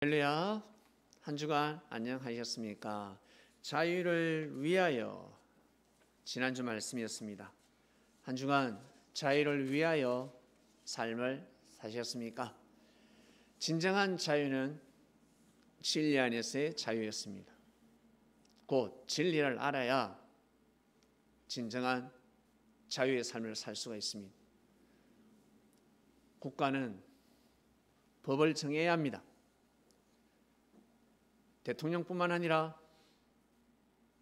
할렐루야. 한 주간 안녕하셨습니까? 자유를 위하여 지난주 말씀이었습니다. 한 주간 자유를 위하여 삶을 사셨습니까? 진정한 자유는 진리 안에서의 자유였습니다. 곧 진리를 알아야 진정한 자유의 삶을 살 수가 있습니다. 국가는 법을 정해야 합니다. 대통령뿐만 아니라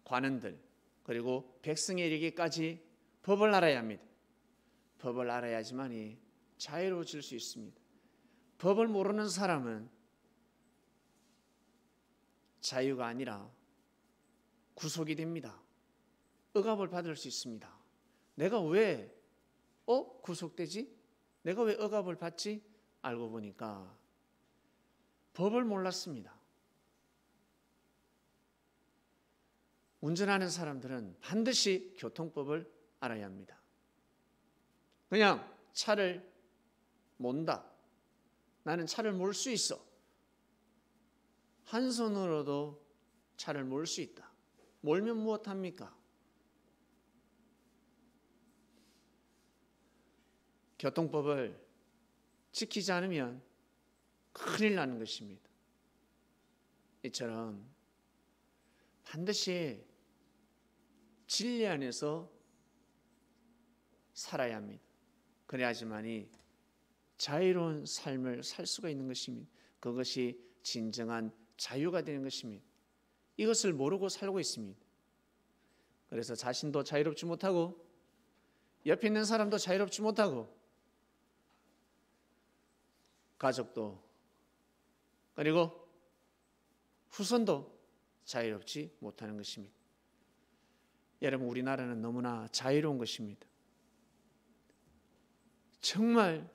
관원들 그리고 백성에 이르기까지 법을 알아야 합니다. 법을 알아야지만이 자유로워질 수 있습니다. 법을 모르는 사람은 자유가 아니라 구속이 됩니다. 억압을 받을 수 있습니다. 내가 왜 구속되지? 내가 왜 억압을 받지? 알고 보니까 법을 몰랐습니다. 운전하는 사람들은 반드시 교통법을 알아야 합니다. 그냥 차를 몬다. 나는 차를 몰 수 있어. 한 손으로도 차를 몰 수 있다. 몰면 무엇합니까? 교통법을 지키지 않으면 큰일 나는 것입니다. 이처럼 반드시 진리 안에서 살아야 합니다. 그래야지만이 자유로운 삶을 살 수가 있는 것입니다. 그것이 진정한 자유가 되는 것입니다. 이것을 모르고 살고 있습니다. 그래서 자신도 자유롭지 못하고 옆에 있는 사람도 자유롭지 못하고 가족도 그리고 후손도 자유롭지 못하는 것입니다. 여러분, 우리나라는 너무나 자유로운 것입니다. 정말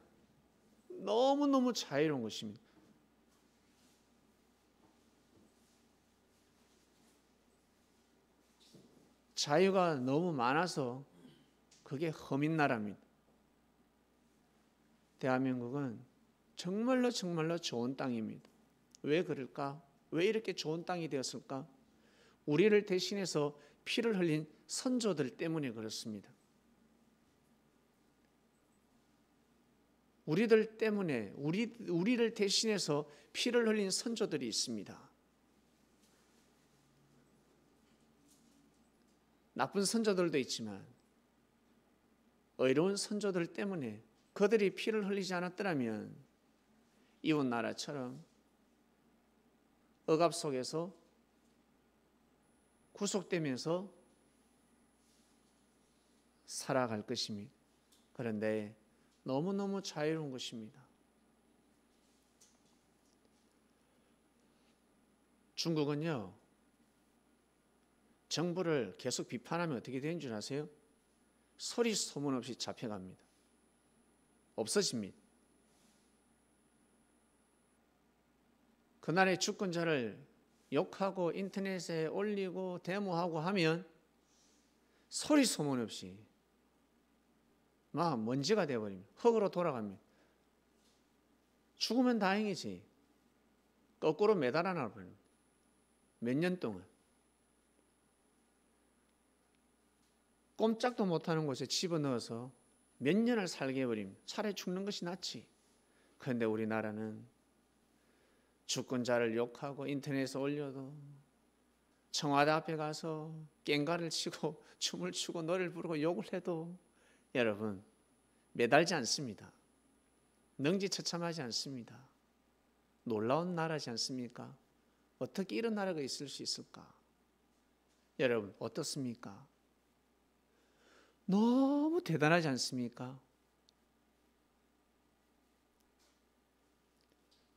너무너무 자유로운 것입니다. 자유가 너무 많아서 그게 험인 나라입니다. 대한민국은 정말로 좋은 땅입니다. 왜 그럴까? 왜 이렇게 좋은 땅이 되었을까? 우리를 대신해서 피를 흘린 선조들 때문에 그렇습니다. 우리들 때문에 우리를 대신해서 피를 흘린 선조들이 있습니다. 나쁜 선조들도 있지만 의로운 선조들 때문에 그들이 피를 흘리지 않았더라면 이웃 나라처럼 억압 속에서 구속되면서 살아갈 것입니다. 그런데 너무너무 자유로운 것입니다. 중국은요, 정부를 계속 비판하면 어떻게 되는 줄 아세요? 소리 소문 없이 잡혀갑니다. 없어집니다. 그날의 주권자를 욕하고 인터넷에 올리고 데모하고 하면 소리 소문 없이 막 먼지가 되어버립니다. 흙으로 돌아갑니다. 죽으면 다행이지. 거꾸로 매달아 놔버립니다. 몇 년 동안. 꼼짝도 못하는 곳에 집어넣어서 몇 년을 살게 해버립니다. 차라리 죽는 것이 낫지. 그런데 우리나라는 주권자를 욕하고 인터넷에 올려도 청와대 앞에 가서 깽가를 치고 춤을 추고 노래를 부르고 욕을 해도 여러분 매달지 않습니다. 능지처참하지 않습니다. 놀라운 나라지 않습니까? 어떻게 이런 나라가 있을 수 있을까? 여러분 어떻습니까? 너무 대단하지 않습니까?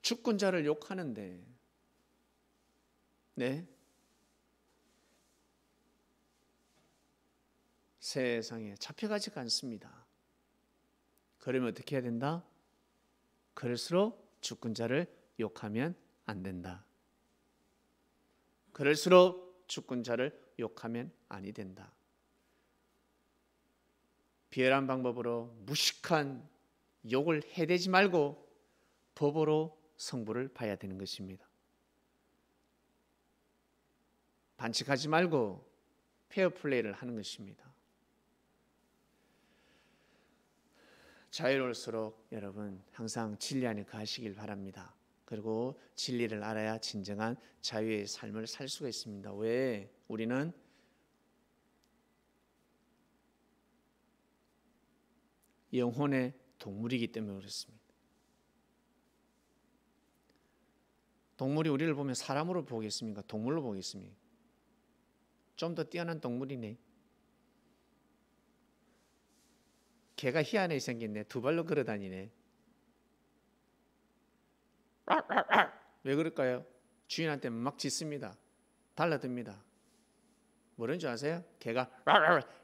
주권자를 욕하는데 세상에 잡혀가지가 않습니다. 그러면 어떻게 해야 된다? 그럴수록 주권자를 욕하면 안 된다. 그럴수록 주권자를 욕하면 아니 된다. 비열한 방법으로 무식한 욕을 해대지 말고 법으로 성부를 봐야 되는 것입니다. 반칙하지 말고 페어플레이를 하는 것입니다. 자유로울수록 여러분 항상 진리 안에 거하시길 바랍니다. 그리고 진리를 알아야 진정한 자유의 삶을 살 수가 있습니다. 왜? 우리는 영혼의 동물이기 때문에 그렇습니다. 동물이 우리를 보면 사람으로 보겠습니까? 동물로 보겠습니까? 좀 더 뛰어난 동물이네. 개가 희한하게 생겼네. 두 발로 걸어다니네. 왜 그럴까요? 주인한테 막 짖습니다. 달라듭니다. 뭐라는 줄 아세요? 개가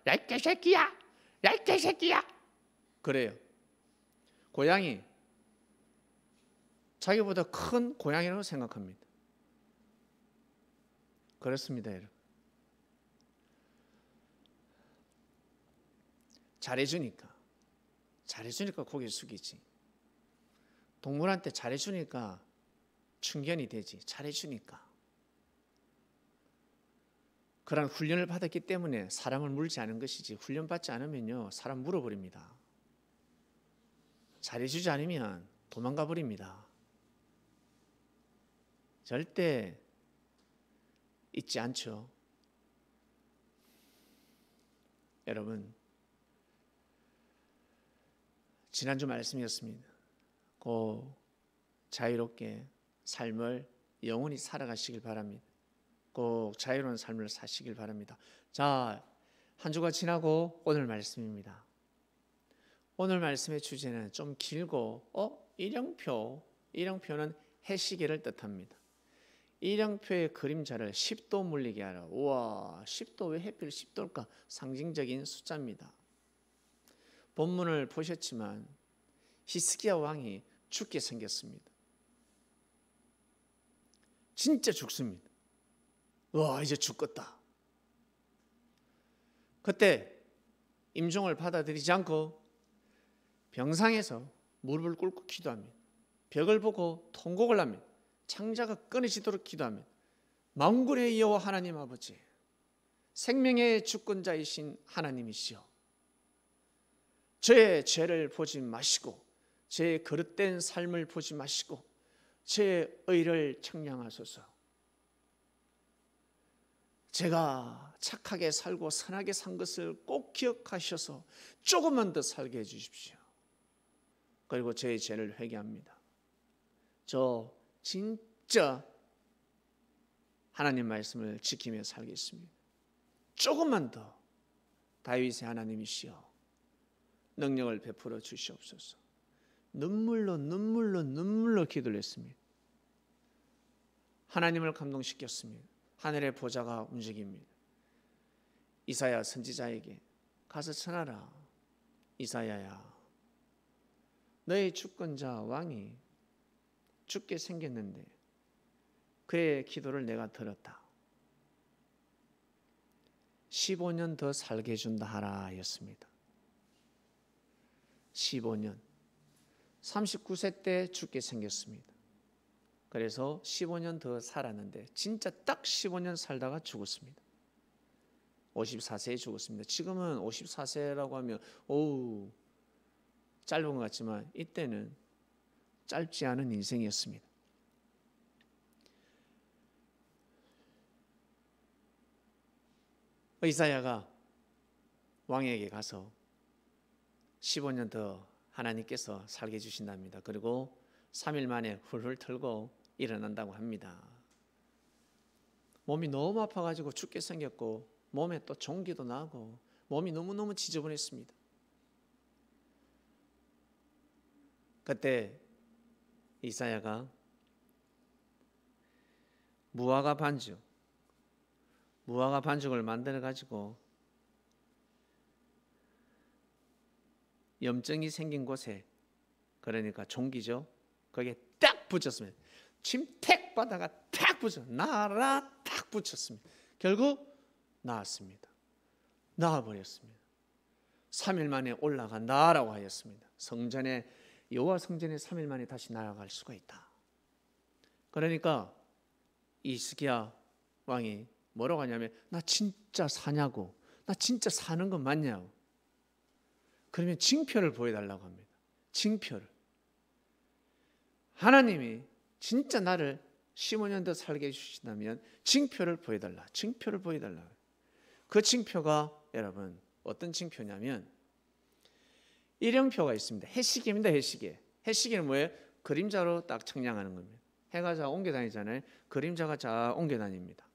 야 이 개새끼야! 야 이 개새끼야! 그래요. 고양이 자기보다 큰 고양이라고 생각합니다. 그렇습니다, 여러분. 잘해주니까 고개 숙이지. 동물한테 잘해주니까 충견이 되지. 잘해주니까. 그런 훈련을 받았기 때문에 사람을 물지 않은 것이지, 훈련받지 않으면요 사람 물어버립니다. 잘해주지 않으면 도망가 버립니다. 절대 잊지 않죠. 여러분, 지난주 말씀이었습니다. 고 자유롭게 삶을 영원히 살아가시길 바랍니다. 꼭 자유로운 삶을 사시길 바랍니다. 자, 한 주가 지나고 오늘 말씀입니다. 오늘 말씀의 주제는 좀 길고 일형표는 해시계를 뜻합니다. 일형표의 그림자를 10도 물리게 하라. 우와, 10도, 왜 해필 10도일까? 상징적인 숫자입니다. 본문을 보셨지만 히스기야 왕이 죽게 생겼습니다. 진짜 죽습니다. 와, 이제 죽겠다. 그때 임종을 받아들이지 않고 병상에서 무릎을 꿇고 기도합니다. 벽을 보고 통곡을 합니다. 창자가 끊어지도록 기도합니다. 만군의 여호와 하나님 아버지, 생명의 주권자이신 하나님이시여, 저의 죄를 보지 마시고 제 거릇된 삶을 보지 마시고 제 의를 청량하소서. 제가 착하게 살고 선하게 산 것을 꼭 기억하셔서 조금만 더 살게 해주십시오. 그리고 제 죄를 회개합니다. 저 진짜 하나님 말씀을 지키며 살겠습니다. 조금만 더 다윗의 하나님이시여 능력을 베풀어 주시옵소서. 눈물로 기도를 했습니다. 하나님을 감동시켰습니다. 하늘의 보좌가 움직입니다. 이사야 선지자에게 가서 전하라. 이사야야, 너의 주권자 왕이 죽게 생겼는데 그의 기도를 내가 들었다. 15년 더 살게 해준다 하라 였습니다. 15년. 39세 때 죽게 생겼습니다. 그래서 15년 더 살았는데 진짜 딱 15년 살다가 죽었습니다. 54세에 죽었습니다. 지금은 54세라고 하면 짧은 것 같지만 이때는 짧지 않은 인생이었습니다. 이사야가 왕에게 가서 15년 더 하나님께서 살게 해주신답니다. 그리고 3일 만에 훌훌 털고 일어난다고 합니다. 몸이 너무 아파가지고 죽게 생겼고 몸에 또 종기도 나고 몸이 너무너무 지저분했습니다. 그때 이사야가 무화과 반죽을 만들어 가지고 염증이 생긴 곳에, 그러니까 종기죠, 거기에 딱 붙였습니다. 침택 바다가 탁 붙여 나라 탁 붙였습니다. 결국 나았습니다. 나아버렸습니다. 3일 만에 올라간다라고 하였습니다. 여호와 성전에 3일 만에 다시 날아갈 수가 있다. 그러니까 히스기야 왕이 뭐라고 하냐면 나 진짜 사냐고, 나 진짜 사는 건 맞냐고. 그러면 징표를 보여달라고 합니다. 징표를. 하나님이 진짜 나를 15년 더 살게 해주신다면 징표를 보여달라. 징표를 보여달라. 그 징표가 여러분 어떤 징표냐면 일형표가 있습니다. 해시계입니다. 해시계. 해시계는 뭐예요? 그림자로 딱 측량하는 겁니다. 해가 자 옮겨 다니잖아요. 그림자가 자 옮겨 다닙니다.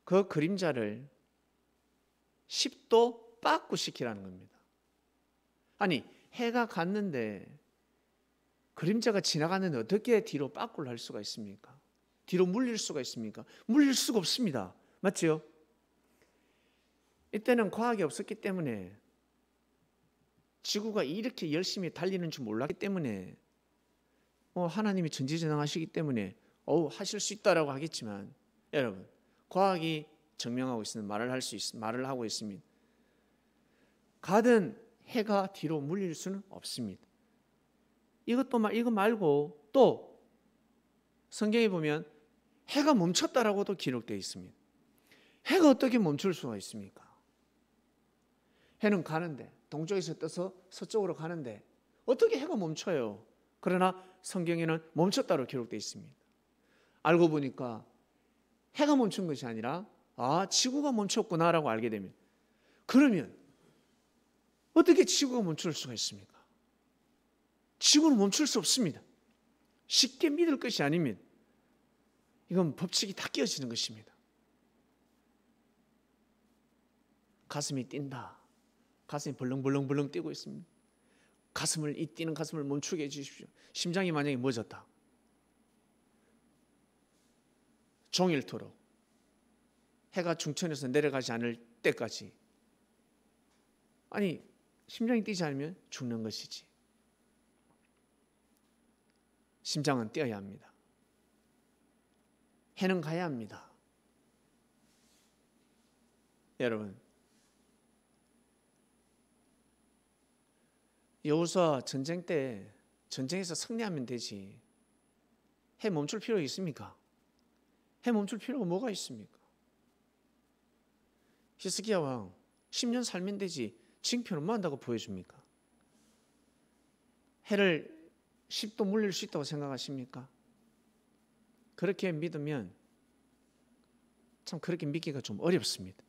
그 그림자를 10도 빠꾸시키라는 겁니다. 아니 해가 갔는데 그림자가 지나갔는데 어떻게 뒤로 빠꾸를 할 수가 있습니까? 뒤로 물릴 수가 있습니까? 물릴 수가 없습니다. 맞죠? 이때는 과학이 없었기 때문에 지구가 이렇게 열심히 달리는 줄 몰랐기 때문에 하나님이 전지전능하시기 때문에 하실 수 있다라고 하겠지만 여러분 과학이 증명하고 있는 말을 하고 있습니다. 가든 해가 뒤로 물릴 수는 없습니다. 이거 말고 또 성경에 보면 해가 멈췄다라고도 기록되어 있습니다. 해가 어떻게 멈출 수가 있습니까? 해는 가는데 동쪽에서 떠서 서쪽으로 가는데 어떻게 해가 멈춰요? 그러나 성경에는 멈췄다로 기록되어 있습니다. 알고 보니까 해가 멈춘 것이 아니라 지구가 멈췄구나라고 알게 됩니다. 그러면 어떻게 지구가 멈출 수가 있습니까? 지구는 멈출 수 없습니다. 쉽게 믿을 것이 아닙니다. 이건 법칙이 다 깨어지는 것입니다. 가슴이 뛴다. 가슴이 벌렁벌렁 뛰고 있습니다. 이 뛰는 가슴을 멈추게 해주십시오. 심장이 만약에 멎었다. 종일토록 해가 중천에서 내려가지 않을 때까지 심장이 뛰지 않으면 죽는 것이지. 심장은 뛰어야 합니다. 해는 가야 합니다. 여러분 여호수아 전쟁 때 전쟁에서 승리하면 되지 해 멈출 필요가 있습니까? 해 멈출 필요가 뭐가 있습니까? 히스기야 왕 10년 살면 되지 징표는 뭐 한다고 보여줍니까? 해를 10도 물릴 수 있다고 생각하십니까? 그렇게 믿으면 참 그렇게 믿기가 좀 어렵습니다.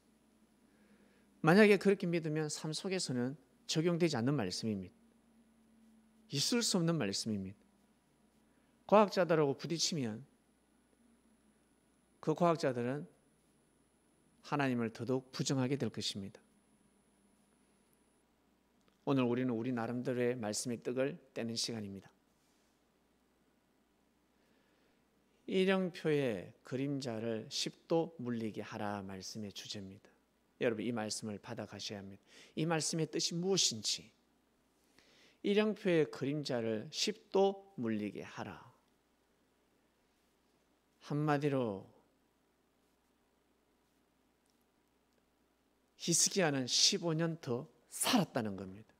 만약에 그렇게 믿으면 삶 속에서는 적용되지 않는 말씀입니다. 있을 수 없는 말씀입니다. 과학자들하고 부딪히면 그 과학자들은 하나님을 더더욱 부정하게 될 것입니다. 오늘 우리는 우리 나름대로의 말씀의 떡을 떼는 시간입니다. 일형표의 그림자를 10도 물리게 하라 말씀의 주제입니다. 여러분 이 말씀을 받아가셔야 합니다. 이 말씀의 뜻이 무엇인지 일형표의 그림자를 10도 물리게 하라. 한마디로 히스기야는 15년 더 살았다는 겁니다.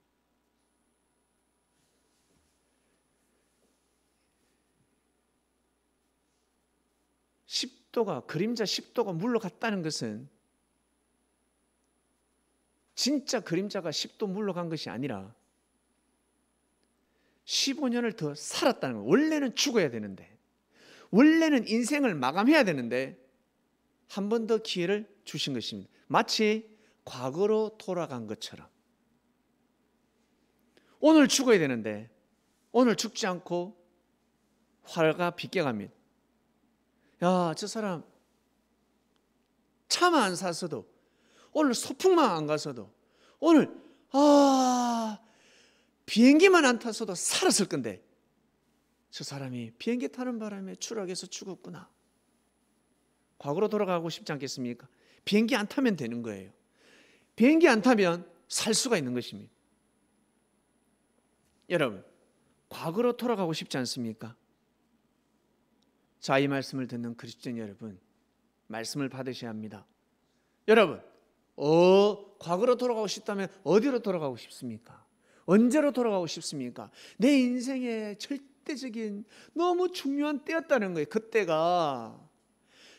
그림자 10도가 물러갔다는 것은 진짜 그림자가 10도 물러간 것이 아니라 15년을 더 살았다는 거예요. 원래는 죽어야 되는데, 원래는 인생을 마감해야 되는데 한 번 더 기회를 주신 것입니다. 마치 과거로 돌아간 것처럼. 오늘 죽어야 되는데 오늘 죽지 않고 화가 빗겨갑니다. 야, 저 사람 차만 안 샀어도, 오늘 소풍만 안 갔어도, 오늘 비행기만 안 탔어도 살았을 건데 저 사람이 비행기 타는 바람에 추락해서 죽었구나. 과거로 돌아가고 싶지 않겠습니까? 비행기 안 타면 되는 거예요. 비행기 안 타면 살 수가 있는 것입니다. 여러분, 과거로 돌아가고 싶지 않습니까? 자, 이 말씀을 듣는 그리스도인 여러분, 말씀을 받으셔야 합니다. 여러분, 과거로 돌아가고 싶다면 어디로 돌아가고 싶습니까? 언제로 돌아가고 싶습니까? 내 인생의 절대적인 너무 중요한 때였다는 거예요. 그때가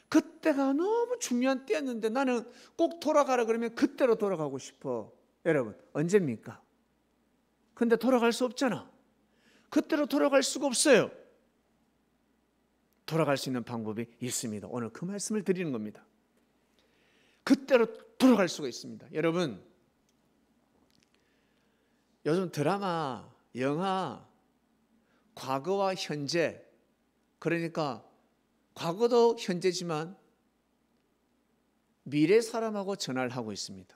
그때가 너무 중요한 때였는데 나는 꼭 돌아가라 그러면 그때로 돌아가고 싶어. 여러분, 언제입니까? 근데 돌아갈 수 없잖아. 그때로 돌아갈 수가 없어요. 돌아갈 수 있는 방법이 있습니다. 오늘 그 말씀을 드리는 겁니다. 그때로 돌아갈 수가 있습니다. 여러분, 요즘 드라마, 영화, 과거와 현재, 그러니까 과거도 현재지만 미래 사람하고 전화를 하고 있습니다.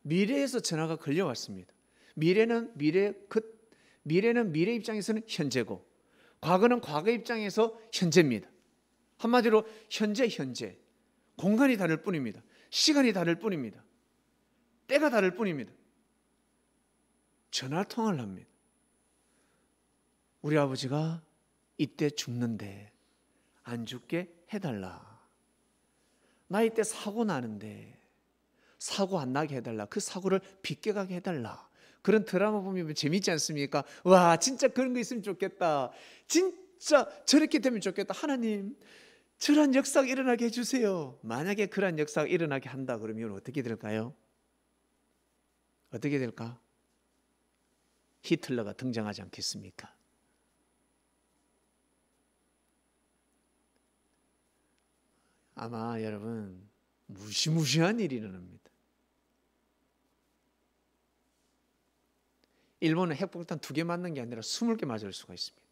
미래에서 전화가 걸려왔습니다. 미래는 미래 입장에서는 현재고, 과거는 과거 입장에서 현재입니다. 한마디로 현재, 공간이 다를 뿐입니다. 시간이 다를 뿐입니다. 때가 다를 뿐입니다. 전화 통화를 합니다. 우리 아버지가 이때 죽는데 안 죽게 해달라. 나 이때 사고 나는데 사고 안 나게 해달라. 그 사고를 비껴가게 해달라. 그런 드라마 보면 재밌지 않습니까? 와, 진짜 그런 거 있으면 좋겠다. 진짜 저렇게 되면 좋겠다. 하나님, 저런 역사가 일어나게 해주세요. 만약에 그런 역사가 일어나게 한다 그러면 어떻게 될까요? 어떻게 될까? 히틀러가 등장하지 않겠습니까? 아마 여러분 무시무시한 일이 일어납니다. 일본은 핵폭탄 2개 맞는 게 아니라 20개 맞을 수가 있습니다.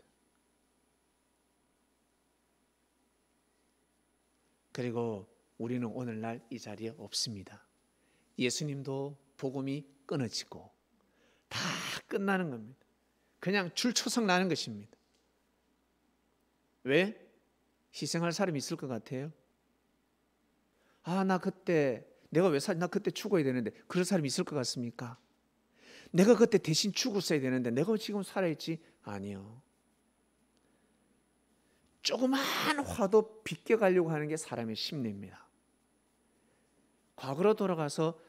그리고 우리는 오늘날 이 자리에 없습니다. 예수님도 복음이 끊어지고 다 끝나는 겁니다. 그냥 줄초성 나는 것입니다. 왜? 희생할 사람이 있을 것 같아요? 아, 나 그때 내가 왜 나 그때 죽어야 되는데 그런 사람이 있을 것 같습니까? 내가 그때 대신 죽었어야 되는데 내가 지금 살아있지? 아니요. 조그만 화도 비껴가려고 하는 게 사람의 심리입니다. 과거로 돌아가서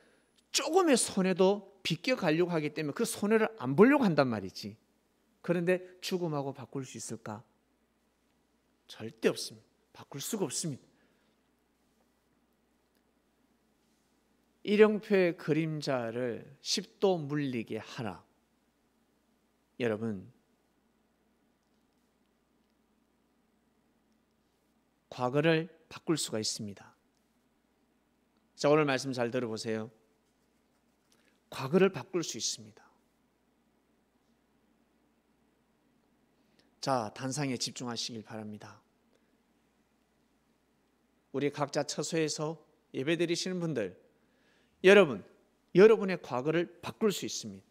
조금의 손해도 비껴가려고 하기 때문에 그 손해를 안 보려고 한단 말이지. 그런데 죽음하고 바꿀 수 있을까? 절대 없습니다. 바꿀 수가 없습니다. 일형표의 그림자를 10도 물리게 하라. 여러분, 과거를 바꿀 수가 있습니다. 자, 오늘 말씀 잘 들어보세요. 과거를 바꿀 수 있습니다. 자, 단상에 집중하시길 바랍니다. 우리 각자 처소에서 예배드리시는 분들, 여러분의 과거를 바꿀 수 있습니다.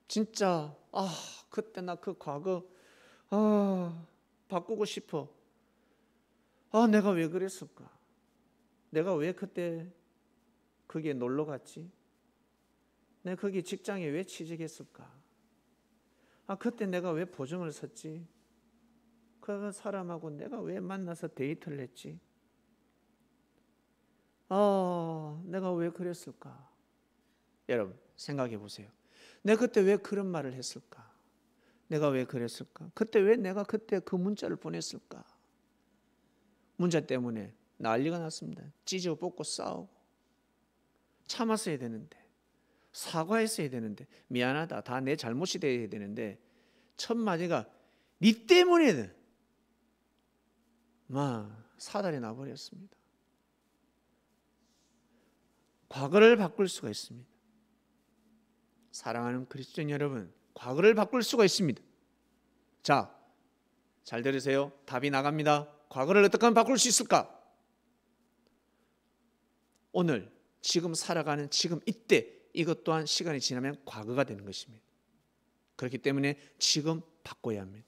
진짜 그때 나 그 과거 바꾸고 싶어. 내가 왜 그랬을까? 내가 왜 그때 거기에 놀러 갔지? 내가 거기 직장에 왜 취직했을까? 그때 내가 왜 보증을 섰지? 그 사람하고 내가 왜 만나서 데이트를 했지? 내가 왜 그랬을까? 여러분, 생각해 보세요. 내가 그때 왜 그런 말을 했을까? 내가 왜 그랬을까? 그때 왜 내가 그때 그 문자를 보냈을까? 문자 때문에 난리가 났습니다. 찢어 뽑고 싸우고 참았어야 되는데, 사과했어야 되는데, 미안하다, 다 내 잘못이 돼야 되는데 첫 마디가 네 때문에 사달이 나버렸습니다. 과거를 바꿀 수가 있습니다. 사랑하는 그리스도인 여러분, 과거를 바꿀 수가 있습니다. 자, 잘 들으세요. 답이 나갑니다. 과거를 어떻게 하면 바꿀 수 있을까? 오늘, 지금 살아가는 지금 이때, 이것 또한 시간이 지나면 과거가 되는 것입니다. 그렇기 때문에 지금 바꿔야 합니다.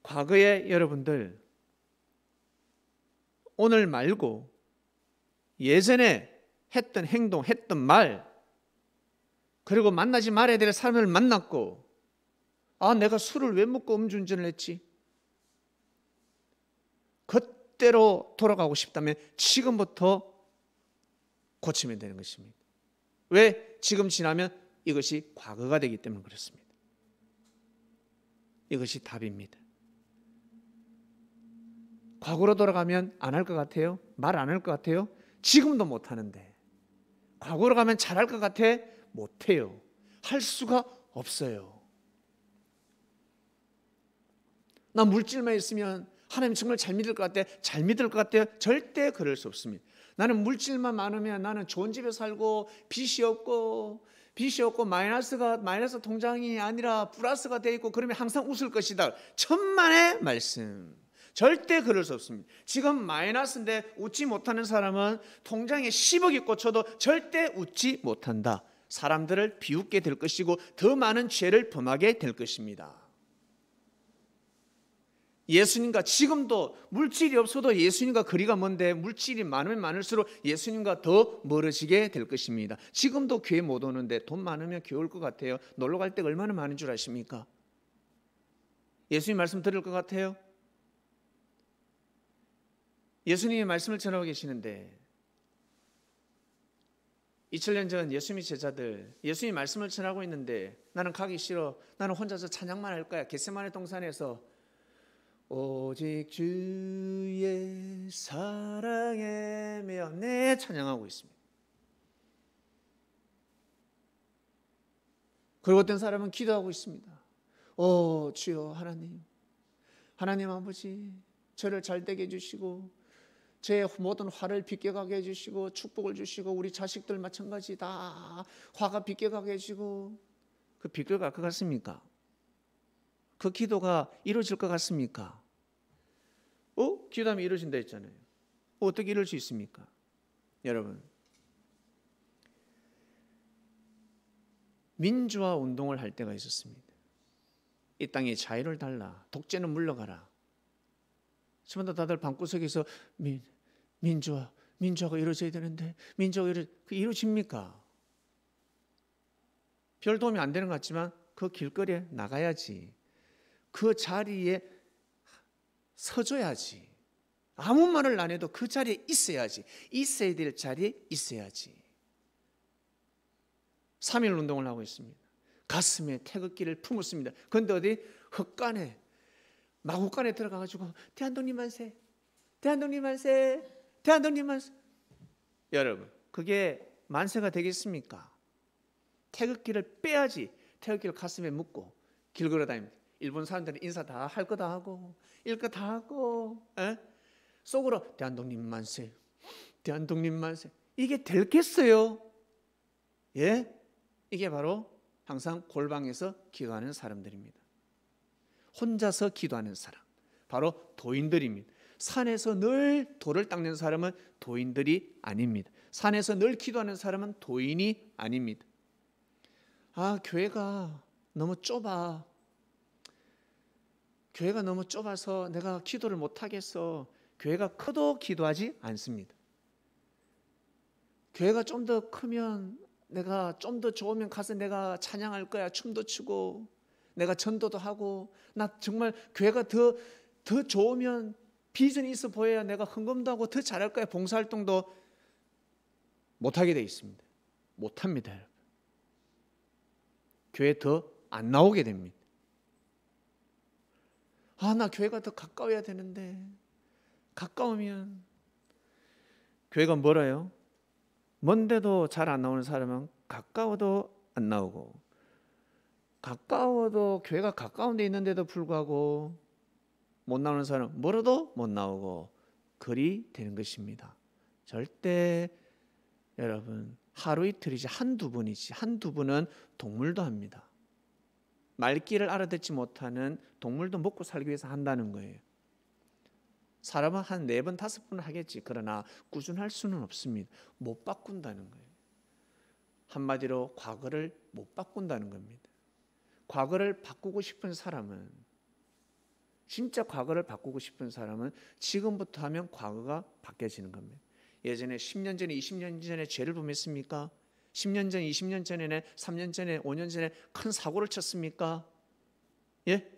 과거에 여러분들, 오늘 말고 예전에 했던 행동, 했던 말, 그리고 만나지 말아야 될 사람을 만났고, 내가 술을 왜 먹고 음주운전을 했지? 그때로 돌아가고 싶다면 지금부터 고치면 되는 것입니다. 왜? 지금 지나면 이것이 과거가 되기 때문에 그렇습니다. 이것이 답입니다. 과거로 돌아가면 안 할 것 같아요? 말 안 할 것 같아요? 지금도 못 하는데. 과거로 가면 잘할 것 같아? 못 해요. 할 수가 없어요. 나 물질만 있으면 하나님 정말 잘 믿을 것 같아? 잘 믿을 것 같아요? 절대 그럴 수 없습니다. 나는 물질만 많으면 나는 좋은 집에 살고 빚이 없고 마이너스 통장이 아니라 플러스가 돼 있고 그러면 항상 웃을 것이다. 천만의 말씀. 절대 그럴 수 없습니다. 지금 마이너스인데 웃지 못하는 사람은 통장에 10억이 꽂혀도 절대 웃지 못한다. 사람들을 비웃게 될 것이고 더 많은 죄를 범하게 될 것입니다. 예수님과 지금도 물질이 없어도 예수님과 거리가 먼데 물질이 많으면 많을수록 예수님과 더 멀어지게 될 것입니다. 지금도 교회 못 오는데 돈 많으면 교회 올 것 같아요? 놀러 갈 데가 얼마나 많은 줄 아십니까? 예수님 말씀 들을 것 같아요? 예수님의 말씀을 전하고 계시는데 2000년 전 예수님의 제자들 예수님의 말씀을 전하고 있는데 나는 가기 싫어. 나는 혼자서 찬양만 할 거야. 겟세마네 동산에서 오직 주의 사랑에 매여 내 찬양하고 있습니다. 그리고 어떤 사람은 기도하고 있습니다. 주여 하나님 아버지 저를 잘되게 해주시고 제 모든 화를 비껴가게 해주시고 축복을 주시고 우리 자식들 마찬가지 다 화가 비껴가게 해주시고 그 비껴갈 것 같습니까? 그 기도가 이루어질 것 같습니까? 기도하면 이루어진다 했잖아요. 어떻게 이룰 수 있습니까? 여러분, 민주화 운동을 할 때가 있었습니다. 이 땅에 자유를 달라, 독재는 물러가라. 지금도 다들 방구석에서 민주화가 이루어져야 되는데 이루어집니까? 별 도움이 안 되는 것 같지만 그 길거리에 나가야지. 그 자리에 서줘야지. 아무 말을 안 해도 그 자리에 있어야지. 있어야 될 자리에 있어야지. 3.1 운동을 하고 있습니다. 가슴에 태극기를 품었습니다. 그런데 어디 헛간에 마구간에 들어가가지고 대한독립 만세, 대한독립 만세, 대한독립 만세. 여러분, 그게 만세가 되겠습니까? 태극기를 빼야지. 태극기를 가슴에 묶고 길 걸어다닙니다. 일본 사람들은 인사 다 할 거 다 하고 일 거 다 하고 속으로 대한독립 만세, 대한독립 만세. 이게 되겠어요? 예? 이게 바로 항상 골방에서 기도하는 사람들입니다. 혼자서 기도하는 사람, 바로 도인들입니다. 산에서 늘 돌을 닦는 사람은 도인들이 아닙니다. 산에서 늘 기도하는 사람은 도인이 아닙니다. 교회가 너무 좁아. 교회가 너무 좁아서 내가 기도를 못 하겠어. 교회가 커도 기도하지 않습니다. 교회가 좀 더 크면 내가 좀 더 좋으면 가서 내가 찬양할 거야. 춤도 추고 내가 전도도 하고 나 정말 교회가 더 좋으면 비전이 있어 보여야 내가 헌금도 하고 더 잘할 거야. 봉사활동도 못하게 돼 있습니다. 못합니다, 여러분. 교회 더 안 나오게 됩니다. 나 교회가 더 가까워야 되는데 가까우면 교회가 멀어요. 먼데도 잘 안 나오는 사람은 가까워도 안 나오고 가까워도 교회가 가까운 데 있는데도 불구하고 못 나오는 사람은 멀어도 못 나오고 그리 되는 것입니다. 절대 여러분 하루 이틀이지 한두 번이지 한두 번은 동물도 합니다. 말귀를 알아듣지 못하는 동물도 먹고 살기 위해서 한다는 거예요. 사람은 한 4번, 5번 하겠지. 그러나 꾸준할 수는 없습니다. 못 바꾼다는 거예요. 한마디로 과거를 못 바꾼다는 겁니다. 과거를 바꾸고 싶은 사람은 진짜 과거를 바꾸고 싶은 사람은 지금부터 하면 과거가 바뀌어지는 겁니다. 예전에 10년 전에 20년 전에 죄를 범했습니까? 10년 전, 20년 전에 3년 전에 5년 전에 큰 사고를 쳤습니까? 예?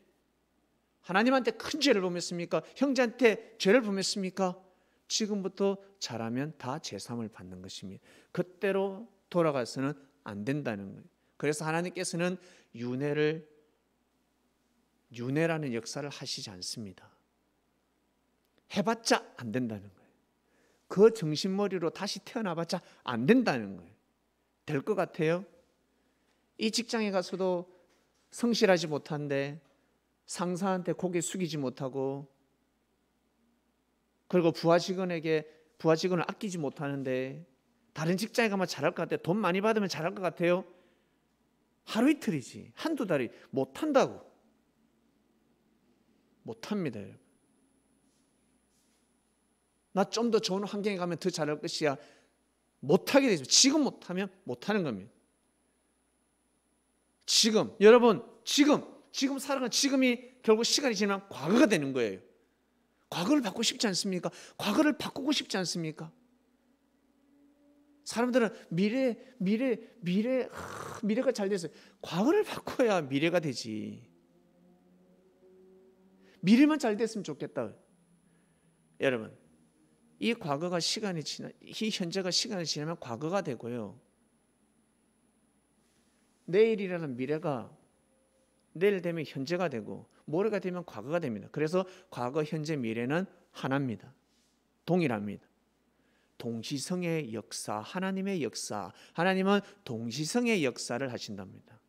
하나님한테 큰 죄를 범했습니까? 형제한테 죄를 범했습니까? 지금부터 잘하면 다 제3을 받는 것입니다. 그때로 돌아가서는 안 된다는 거예요. 그래서 하나님께서는 윤회를 윤회라는 역사를 하시지 않습니다. 해봤자 안 된다는 거예요. 그 정신머리로 다시 태어나봤자 안 된다는 거예요. 될 것 같아요? 이 직장에 가서도 성실하지 못한데 상사한테 고개 숙이지 못하고, 그리고 부하 직원을 아끼지 못하는데 다른 직장에 가면 잘할 것 같아요? 돈 많이 받으면 잘할 것 같아요? 하루 이틀이지, 한두 달이 못한다고. 못합니다, 여러분. 나 좀 더 좋은 환경에 가면 더 잘할 것이야. 못하게 되죠. 지금 못하면 못하는 겁니다. 지금, 여러분, 지금 살아가는 지금이 결국 시간이 지나면 과거가 되는 거예요. 과거를 바꾸고 싶지 않습니까? 과거를 바꾸고 싶지 않습니까? 사람들은 미래가 잘 돼서 과거를 바꿔야 미래가 되지. 미래만 잘 됐으면 좋겠다. 여러분, 이 현재가 시간이 지나면 과거가 되고요. 내일이라는 미래가 내일 되면 현재가 되고 모레가 되면 과거가 됩니다. 그래서 과거, 현재, 미래는 하나입니다. 동일합니다. 동시성의 역사, 하나님의 역사. 하나님은 동시성의 역사를 하신답니다.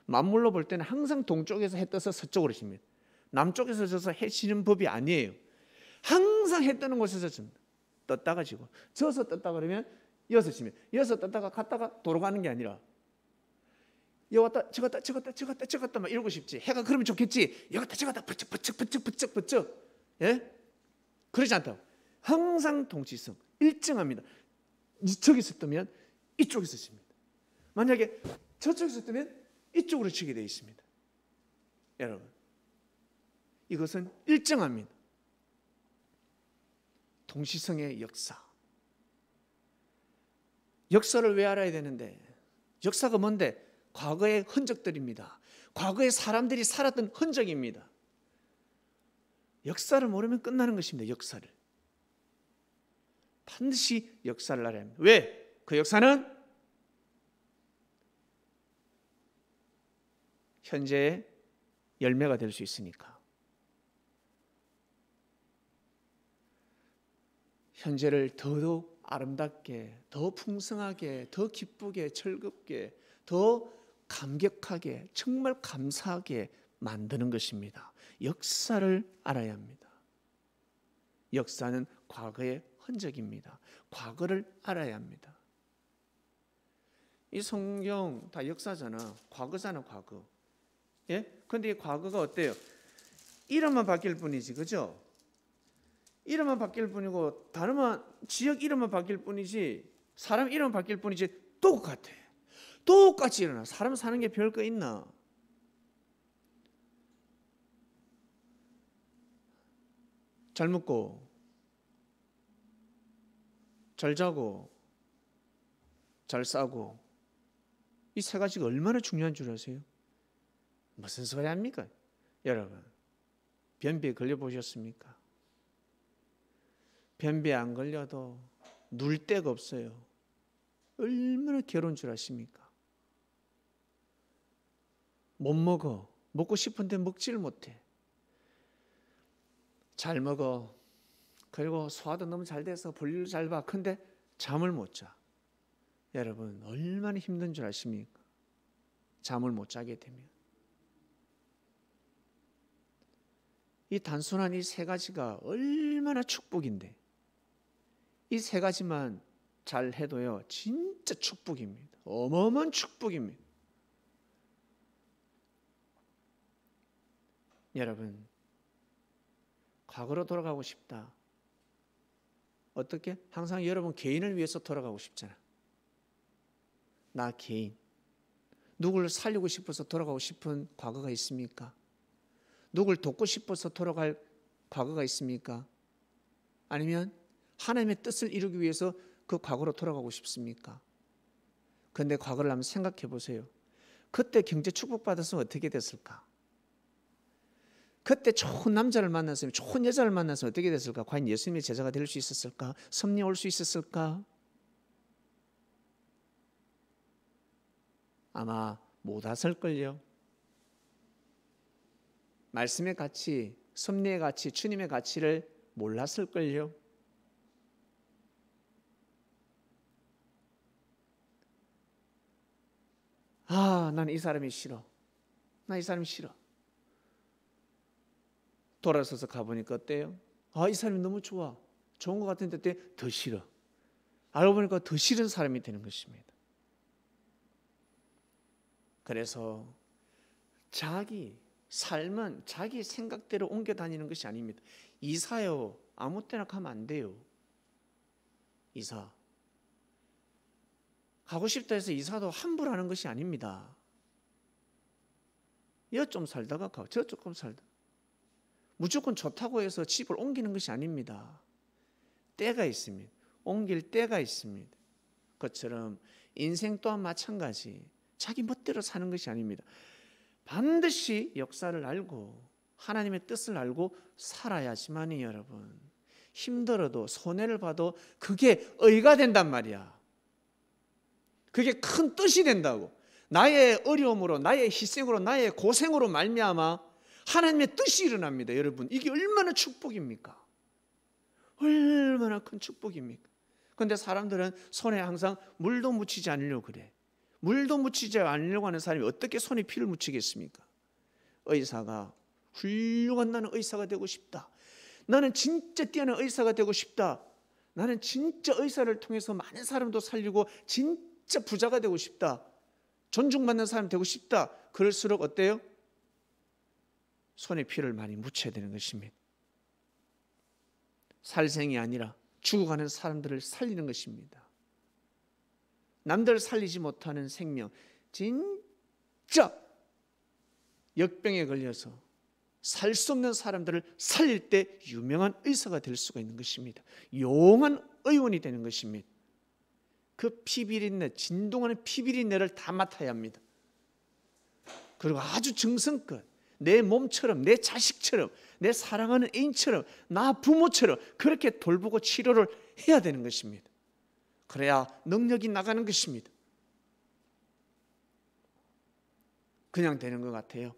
만물로 볼 때는 항상 동쪽에서 해 떠서 서쪽으로 집니다. 남쪽에서 져서 해 지는 법이 아니에요. 항상 해 뜨는 곳에서 집니다. 떴다가 지고, 져서 떴다 그러면 이어서 집니다. 이어서 떴다가 갔다가 돌아가는 게 아니라 여기 왔다 저 갔다 막 이러고 싶지. 해가 그러면 좋겠지. 여기 갔다 저 갔다 버쩍. 예? 그러지 않다고. 항상 동시성, 일정합니다. 이쪽에서 뜨면 이쪽에서 칩니다. 만약에 저쪽에서 뜨면 이쪽으로 치게 되어 있습니다. 여러분, 이것은 일정합니다. 동시성의 역사. 역사를 왜 알아야 되는데? 역사가 뭔데? 과거의 흔적들입니다. 과거의 사람들이 살았던 흔적입니다. 역사를 모르면 끝나는 것입니다. 역사를. 반드시 역사를 알아야 합니다. 왜? 그 역사는 현재의 열매가 될 수 있으니까. 현재를 더더욱 아름답게, 더 풍성하게, 더 기쁘게, 즐겁게, 더 감격하게, 정말 감사하게 만드는 것입니다. 역사를 알아야 합니다. 역사는 과거의 흔적입니다. 과거를 알아야 합니다. 이 성경 다 역사잖아. 과거잖아, 과거. 예? 근데 이 과거가 어때요? 이름만 바뀔 뿐이지, 그죠? 이름만 바뀔 뿐이고, 지역 이름만 바뀔 뿐이지, 사람 이름만 바뀔 뿐이지, 똑같아. 똑같이 일어나. 사람 사는 게 별거 있나? 잘 먹고, 잘 자고, 잘 싸고, 이 세 가지가 얼마나 중요한 줄 아세요? 무슨 소리 합니까? 여러분, 변비에 걸려보셨습니까? 변비에 안 걸려도 누울 데가 없어요. 얼마나 괴로운 줄 아십니까? 못 먹어. 먹고 싶은데 먹지를 못해. 잘 먹어. 그리고 소화도 너무 잘 돼서 볼일을 잘 봐. 근데 잠을 못 자. 여러분, 얼마나 힘든 줄 아십니까? 잠을 못 자게 되면. 이 단순한 이 세 가지가 얼마나 축복인데, 이 세 가지만 잘 해도요, 진짜 축복입니다. 어마어마한 축복입니다. 여러분, 과거로 돌아가고 싶다. 어떻게? 항상 여러분 개인을 위해서 돌아가고 싶잖아. 나 개인. 누구를 살리고 싶어서 돌아가고 싶은 과거가 있습니까? 누구를 돕고 싶어서 돌아갈 과거가 있습니까? 아니면 하나님의 뜻을 이루기 위해서 그 과거로 돌아가고 싶습니까? 그런데 과거를 한번 생각해 보세요. 그때 경제 축복받았으면 어떻게 됐을까? 그때 좋은 남자를 만났으면, 좋은 여자를 만났으면 어떻게 됐을까? 과연 예수님의 제자가 될 수 있었을까? 섭리 올 수 있었을까? 아마 못 왔을걸요. 말씀의 가치, 섭리의 가치, 주님의 가치를 몰랐을걸요. 나는 이 사람이 싫어. 나 이 사람이 싫어. 돌아서서 가보니까 어때요? 이 사람이 너무 좋아. 좋은 것 같은데 더 싫어. 알고 보니까 더 싫은 사람이 되는 것입니다. 그래서 자기 삶은 자기 생각대로 옮겨 다니는 것이 아닙니다. 이사요, 아무 때나 가면 안 돼요. 이사. 가고 싶다 해서 이사도 함부로 하는 것이 아닙니다. 여 좀 살다가 가고 저 조금 살다. 무조건 좋다고 해서 집을 옮기는 것이 아닙니다. 때가 있습니다. 옮길 때가 있습니다. 그것처럼 인생 또한 마찬가지. 자기 멋대로 사는 것이 아닙니다. 반드시 역사를 알고 하나님의 뜻을 알고 살아야지만이 여러분 힘들어도 손해를 봐도 그게 의가 된단 말이야. 그게 큰 뜻이 된다고. 나의 어려움으로 나의 희생으로 나의 고생으로 말미암아 하나님의 뜻이 일어납니다. 여러분 이게 얼마나 축복입니까? 얼마나 큰 축복입니까? 그런데 사람들은 손에 항상 물도 묻히지 않으려고 그래. 물도 묻히지 않으려고 하는 사람이 어떻게 손에 피를 묻히겠습니까? 의사가 훌륭한 나는 의사가 되고 싶다. 나는 진짜 뛰어난 의사가 되고 싶다. 나는 진짜 의사를 통해서 많은 사람도 살리고 진짜 부자가 되고 싶다. 존중받는 사람 되고 싶다. 그럴수록 어때요? 손에 피를 많이 묻혀야 되는 것입니다. 살생이 아니라 죽어가는 사람들을 살리는 것입니다. 남들 살리지 못하는 생명, 진짜 역병에 걸려서 살 수 없는 사람들을 살릴 때 유명한 의사가 될 수가 있는 것입니다. 용한 의원이 되는 것입니다. 그 피비린내, 진동하는 피비린내를 다 맡아야 합니다. 그리고 아주 정성껏 내 몸처럼, 내 자식처럼, 내 사랑하는 애인처럼, 나 부모처럼 그렇게 돌보고 치료를 해야 되는 것입니다. 그래야 능력이 나가는 것입니다. 그냥 되는 것 같아요.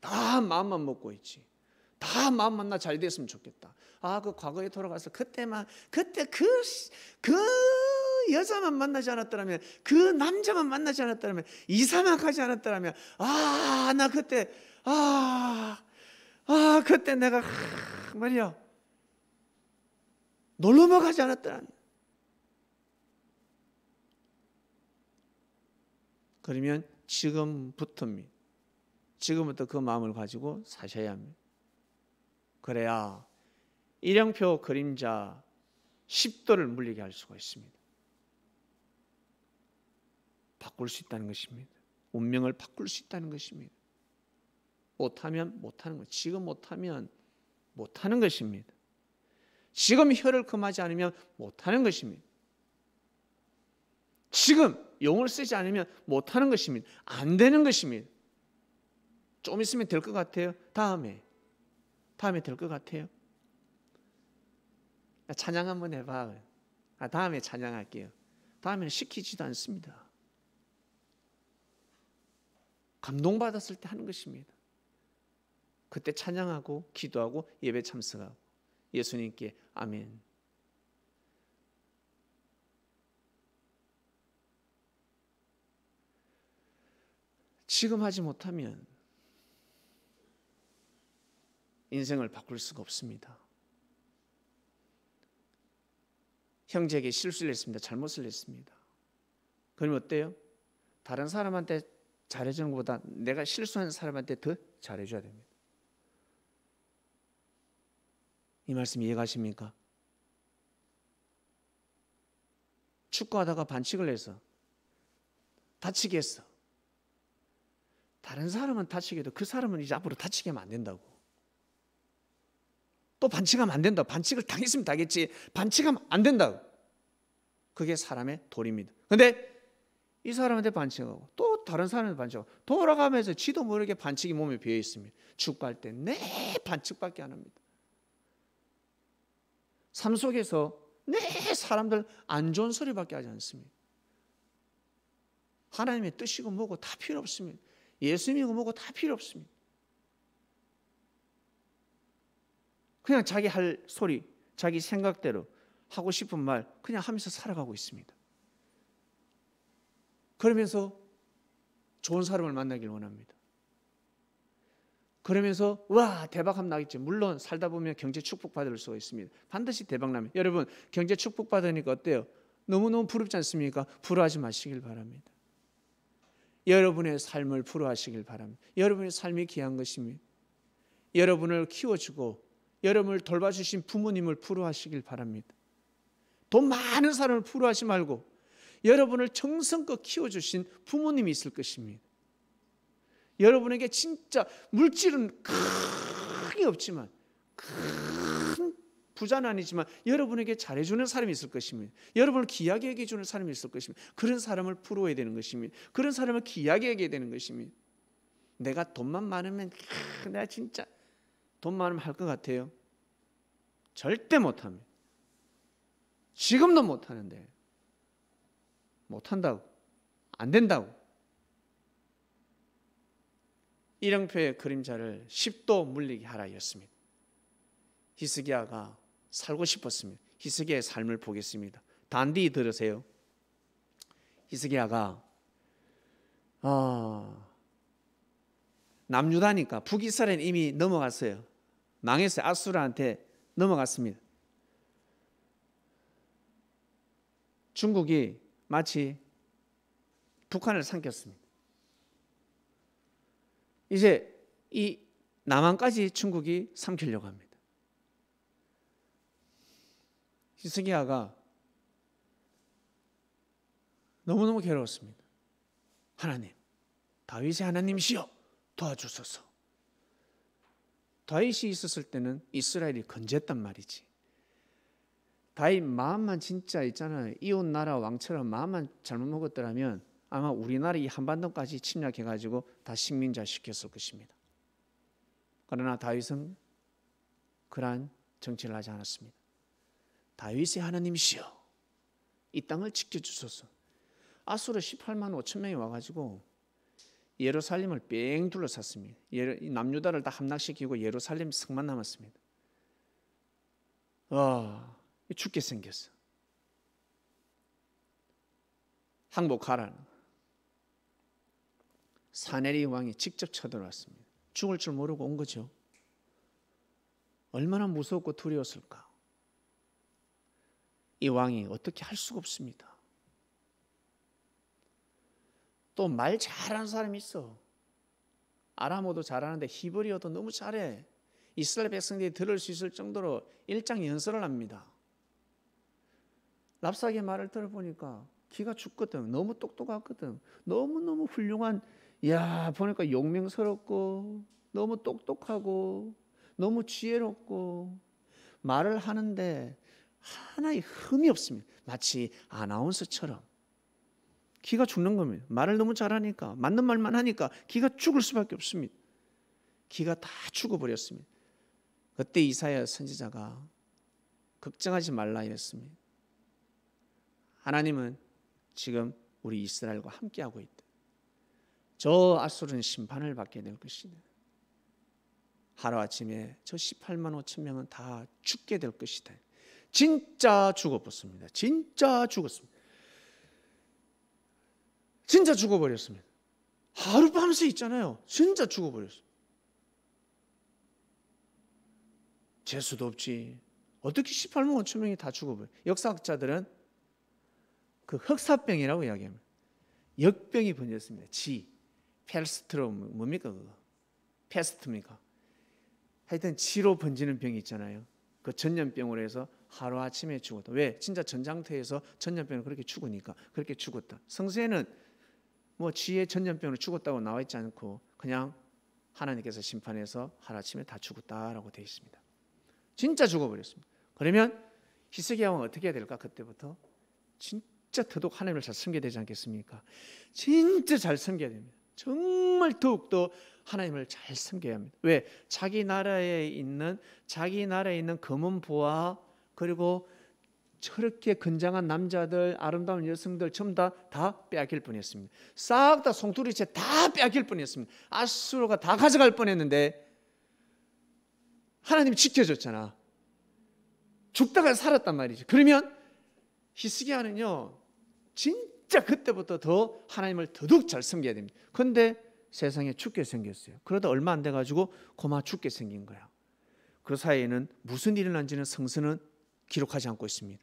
다 마음만 먹고 있지. 다 마음만 나 잘 됐으면 좋겠다. 그 과거에 돌아가서 그때 그 여자만 만나지 않았더라면, 그 남자만 만나지 않았더라면, 이사만 가지 않았더라면, 나 그때 그때 내가 말이야 놀러만 가지 않았더라면. 그러면 지금부터 그 마음을 가지고 사셔야 합니다. 그래야 일형표 그림자 10도를 물리게 할 수가 있습니다. 바꿀 수 있다는 것입니다. 운명을 바꿀 수 있다는 것입니다. 못하면 못하는 것. 지금 못하면 못하는 것입니다. 지금 혀를 금하지 않으면 못하는 것입니다. 지금 용을 쓰지 않으면 못하는 것입니다. 안 되는 것입니다. 좀 있으면 될 것 같아요. 다음에 될 것 같아요. 찬양 한번 해봐. 다음에 찬양할게요. 다음에는 시키지도 않습니다. 감동받았을 때 하는 것입니다. 그때 찬양하고 기도하고 예배 참석하고 예수님께 아멘. 지금 하지 못하면 인생을 바꿀 수가 없습니다. 형제에게 실수를 했습니다. 잘못을 했습니다. 그럼 어때요? 다른 사람한테 잘해주는 것보다 내가 실수한 사람한테 더 잘해줘야 됩니다. 이 말씀 이해가십니까? 축구하다가 반칙을 해서 다치게 했어. 다른 사람은 다치게 해도 그 사람은 이제 앞으로 다치게 하면 안 된다고. 또 반칙하면 안 된다. 반칙을 당했으면 당했지 반칙하면 안 된다고. 그게 사람의 도리입니다. 그런데 이 사람한테 반칙하고 또 다른 사람한테 반칙하고 돌아가면서 지도 모르게 반칙이 몸에 배어 있습니다. 축구할 때 내 반칙밖에 안 합니다. 삶 속에서 내 사람들 안 좋은 소리밖에 하지 않습니다. 하나님의 뜻이고 뭐고 다 필요 없습니다. 예수 믿고 뭐고 다 필요 없습니다. 그냥 자기 할 소리, 자기 생각대로 하고 싶은 말 그냥 하면서 살아가고 있습니다. 그러면서 좋은 사람을 만나길 원합니다. 그러면서 와 대박하면 나겠지. 물론 살다 보면 경제 축복받을 수가 있습니다. 반드시 대박나면. 여러분 경제 축복받으니까 어때요? 너무너무 부럽지 않습니까? 부러워하지 마시길 바랍니다. 여러분의 삶을 부러워하시길 바랍니다. 여러분의 삶이 귀한 것입니다. 여러분을 키워주고 여러분을 돌봐주신 부모님을 부러워하시길 바랍니다. 돈 많은 사람을 부러워하지 말고 여러분을 정성껏 키워주신 부모님이 있을 것입니다. 여러분에게 진짜 물질은 크게 없지만 큰 부자는 아니지만 여러분에게 잘해주는 사람이 있을 것입니다. 여러분을 귀하게 여겨주는 사람이 있을 것입니다. 그런 사람을 부러워야 되는 것입니다. 그런 사람을 귀하게 여겨야 되는 것입니다. 내가 돈만 많으면 내가 진짜 돈 많으면 할 것 같아요? 절대 못합니다. 지금도 못하는데 못한다고 안 된다고. 일형표의 그림자를 10도 물리게 하라였습니다. 히스기야가 살고 싶었습니다. 히스기야의 삶을 보겠습니다. 단디 들으세요. 히스기야가 남유다니까 북이스라엘 이미 넘어갔어요. 망했어요. 아수르한테 넘어갔습니다. 중국이 마치 북한을 삼켰습니다. 이제 이 남한까지 중국이 삼키려고 합니다. 히스기야가 너무너무 괴로웠습니다. 하나님, 다윗의 하나님이시여 도와주소서. 다윗이 있었을 때는 이스라엘이 건재했단 말이지. 다윗 마음만 진짜 있잖아요. 이웃 나라 왕처럼 마음만 잘못 먹었더라면 아마 우리나라 이 한반도까지 침략해가지고 다 식민자 시켰을 것입니다. 그러나 다윗은 그러한 정치를 하지 않았습니다. 다윗의 하나님이시여 이 땅을 지켜주소서. 아수르 18만 5천 명이 와가지고 예루살렘을 뺑 둘러쌌습니다. 남유다를 다 함락시키고 예루살렘 성만 남았습니다. 죽게 생겼어. 항복하라는 사네리 왕이 직접 쳐들어왔습니다. 죽을 줄 모르고 온 거죠. 얼마나 무섭고 두려웠을까. 이 왕이 어떻게 할 수가 없습니다. 또 말 잘하는 사람이 있어. 아람어도 잘하는데 히브리어도 너무 잘해. 이스라엘 백성들이 들을 수 있을 정도로 일장연설을 합니다. 랍사게 말을 들어보니까 기가 죽거든. 너무 똑똑하거든. 너무너무 훌륭한, 보니까 용맹스럽고 너무 똑똑하고 너무 지혜롭고 말을 하는데 하나의 흠이 없습니다. 마치 아나운서처럼. 기가 죽는 겁니다. 말을 너무 잘하니까, 맞는 말만 하니까 기가 죽을 수밖에 없습니다. 기가 다 죽어버렸습니다. 그때 이사야 선지자가 걱정하지 말라 했습니다. 하나님은 지금 우리 이스라엘과 함께하고 있다. 저 아수르는 심판을 받게 될 것이다. 하루아침에 저 18만 5천 명은 다 죽게 될 것이다. 진짜 죽어버렸습니다. 진짜 죽었습니다. 진짜 죽어버렸습니다. 하룻밤새 있잖아요. 진짜 죽어버렸어요. 재수도 없지. 어떻게 18만 5천 명이 다 죽어버려요? 역사학자들은 그 흑사병이라고 이야기합니다. 역병이 번졌습니다. 페스트로 뭡니까 그거? 페스트입니까? 하여튼 지로 번지는 병이 있잖아요. 그 전염병으로 해서 하루아침에 죽었다. 왜? 진짜 전장터에서 전염병으로 그렇게 죽으니까 그렇게 죽었다. 성서에는 지의 전염병으로 죽었다고 나와 있지 않고 그냥 하나님께서 심판해서 하루아침에 다 죽었다라고 되어 있습니다. 진짜 죽어버렸습니다. 그러면 히스기야 왕은 어떻게 해야 될까? 그때부터 진짜 더더욱 하나님을 잘 섬겨야 되지 않겠습니까? 진짜 잘 섬겨야 됩니다. 정말 더욱더 하나님을 잘 섬겨야 합니다. 왜? 자기 나라에 있는 검은 보화 그리고 저렇게 건장한 남자들, 아름다운 여성들 전부 다 빼앗길 뻔했습니다. 싹 다 송두리째 다 빼앗길 뻔했습니다. 아수르가 다 가져갈 뻔했는데 하나님이 지켜줬잖아. 죽다가 살았단 말이죠. 그러면 히스기야는요, 진짜 그때부터 더 하나님을 더더욱 잘 섬겨야 됩니다. 그런데 세상에 죽게 생겼어요. 그러다 얼마 안 돼가지고 고마 죽게 생긴 거야. 그 사이에는 무슨 일이 일어난지는 성서는 기록하지 않고 있습니다.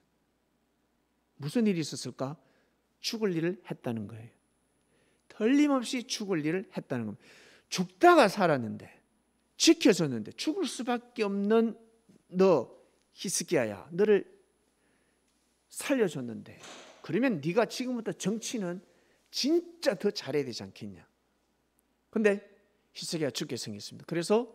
무슨 일이 있었을까? 죽을 일을 했다는 거예요. 틀림없이 죽을 일을 했다는 겁니다. 죽다가 살았는데, 지켜줬는데, 죽을 수밖에 없는 너 히스기야야, 너를 살려줬는데, 그러면 네가 지금부터 정치는 진짜 더 잘해야 되지 않겠냐. 근데 히스기야가 죽게 생겼습니다. 그래서